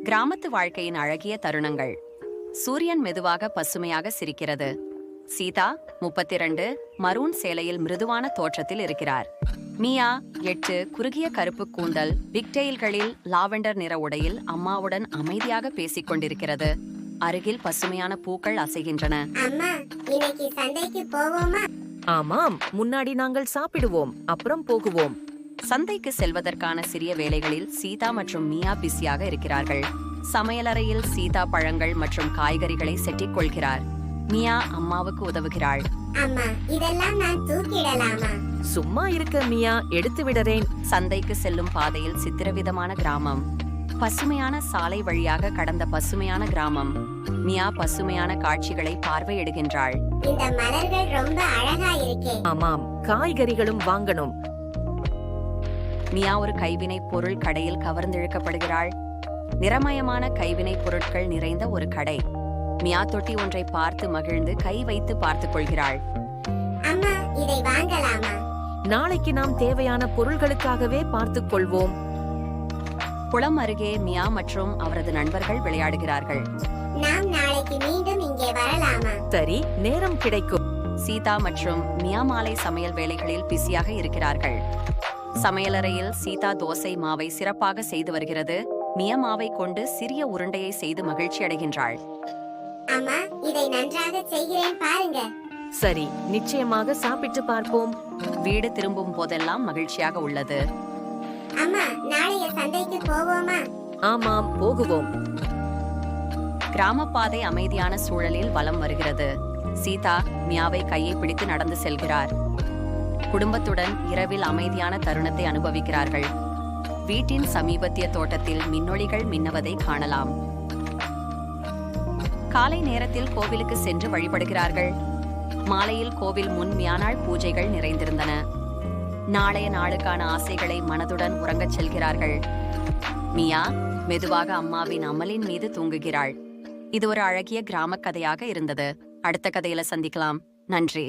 கிராமத்து வாழ்க்கையின் அழகிய தருணங்கள். சூரியன் மெதுவாக பசுமையாக சிரிக்கிறது. சீதா 32 மரூன் சேலையில் மிருதுவான தோற்றத்தில் இருக்கிறார். மியா 8 குறுகிய கருப்பு கூந்தல் பிக்டெயில்களில் லாவெண்டர் நிற உடையில் அம்மாவுடன் அமைதியாக பேசிக் கொண்டிருக்கிறது. அருகில் பசுமையான பூக்கள் அசைகின்றன. அம்மா, இன்னைக்கு சந்தைக்கு போவோமா? ஆமாம், முன்னாடி நாங்கள் சாப்பிடுவோம், அப்புறம் போகுவோம். சந்தைக்கு செல்வதற்கான சிறிய வேலைகளில் சீதா மற்றும் மியா பிஸியாக இருக்கிறார்கள். சமையலறையில் சீதா பழங்கள் மற்றும் காய்கறிகளை செட்டிக் கொள்கிறார். மியா அம்மாவுக்கு உதவுகிறாள். அம்மா, இதெல்லாம் நான் தூக்கிடலாமா? சும்மா இருக்க மியா, எடுத்து விடுறேன். சந்தைக்கு செல்லும் பாதையில் சித்திரவிதமான கிராமம். பசுமையான சாலை வழியாக கடந்த பசுமையான கிராமம். மியா பசுமையான காட்சிகளை பார்வையிடுகின்றாள். இந்த மலர்கள் ரொம்ப அழகா இருக்கே. ஆமாம், காய்கறிகளும் வாங்கணும். மியா ஒரு கைவினை பொருள் கடையில் கவர்ந்திழுக்கப்படுகிறாள். நிறமயமான கைவினை பொருட்கள் நிறைந்த ஒரு கடை. மியா தொட்டி ஒன்றை பார்த்து மகிழ்ந்து கை வைத்து பார்த்துக் கொள்கிறாள். அம்மா, இதை வாங்கலாமா? நாளைக்கு நாம் தேவையான பொருள்களுக்காகவே பார்த்துக் கொள்வோம். குளம் அருகே மியா மற்றும் அவரது நண்பர்கள் விளையாடுகிறார்கள். நாம் நாளைக்கு மீண்டும் இங்கே வரலாமா? சரி, நேரம் கிடைக்கும். சீதா மற்றும் மியா மாலை சமையல் வேலைகளில் பிஸியாக இருக்கிறார்கள். சமையலறையில் சீதா தோசை மாவை சிறப்பாக செய்து வருகிறது. மியா மாவை கொண்டு சிறிய உருண்டையை செய்து மகிழ்ச்சி அடைகின்றாள். அம்மா, இதை நன்றாக செய்கிறேன் பாருங்க. சரி, நிச்சயமாக சாப்பிட்டு பார்ப்போம். வீடு திரும்பும் போதெல்லாம் மகிழ்ச்சியாக உள்ளது. அம்மா, நாளைய சந்தைக்கு போவோமா? ஆமாம், போகுவோம். கிராம பாதை அமைதியான சூழலில் வலம் வருகிறது. சீதா மியாவை கையை பிடித்து நடந்து செல்கிறார். குடும்பத்துடன் இரவில் அமைதியான தருணத்தை அனுபவிக்கிறார்கள். வீட்டின் சமீபத்திய தோட்டத்தில் மின்னொளிகள் மின்னுவதை காணலாம். காலை நேரத்தில் கோவிலுக்கு சென்று வழிபடுகிறார்கள். மாலையில் கோவில் முன் மியானாள் பூஜைகள் நிறைந்திருந்தன. நாளைய நாளுக்கான ஆசைகளை மனதுடன் உறங்கச் செல்கிறார்கள். மியா மெதுவாக அம்மாவின் அமலின் மீது தூங்குகிறாள். இது ஒரு அழகிய கிராம கதையாக இருந்தது. அடுத்த கதையில சந்திக்கலாம். நன்றி.